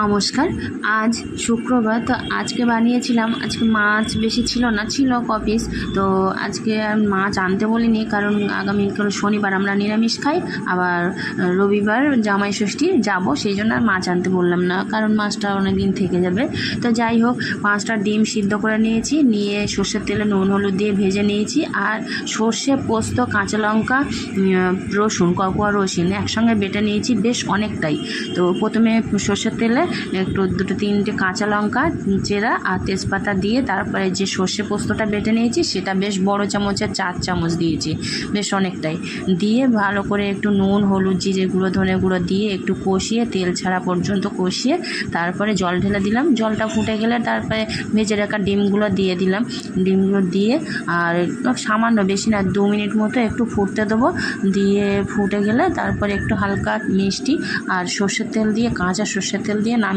নমস্কার। আজ শুক্রবার, তো আজকে বানিয়েছিলাম। আজকে মাছ বেশি ছিল না, ছিল কপিস। তো আজকে আর মাছ আনতে বলিনি, কারণ আগামীকাল শনিবার আমরা নিরামিষ খাই, আবার রবিবার জামাই ষষ্ঠী যাব, সেই জন্য আর মাছ আনতে বললাম না, কারণ মাছটা অনেক দিন থেকে যাবে। তো যাই হোক, 5টা ডিম সিদ্ধ করে নিয়েছি, নিয়ে সর্ষের তেলে নুন হলুদ দিয়ে ভেজে নিয়েছি। আর সর্ষে, পোস্ত, কাঁচা লঙ্কা, রসুন, ককুয়া রসুন একসঙ্গে বেটে নিয়েছি বেশ অনেকটাই। তো প্রথমে সর্ষের তেলে একটু 2-3টে কাঁচা লঙ্কা চেরা আর তেজপাতা দিয়ে তারপরে যে সর্ষে পোস্তটা বেটে নিয়েছি সেটা বেশ বড় চামচের 4 চামচ দিয়েছি, বেশ অনেকটাই দিয়ে ভালো করে একটু নুন, হলুদ, জিরে গুঁড়ো, ধনে গুঁড়ো দিয়ে একটু কষিয়ে, তেল ছাড়া পর্যন্ত কষিয়ে তারপরে জল ঢেলে দিলাম। জলটা ফুটে গেলে তারপরে ভেজে রাখা ডিমগুলো দিয়ে দিলাম। ডিমগুলো দিয়ে আর সামান্য, বেশি না, 2 মিনিট মতো একটু ফুটতে দেবো। দিয়ে ফুটে গেলে তারপরে একটু হালকা মিষ্টি আর সর্ষের তেল দিয়ে, কাঁচা সর্ষের তেল দিয়ে নামিয়ে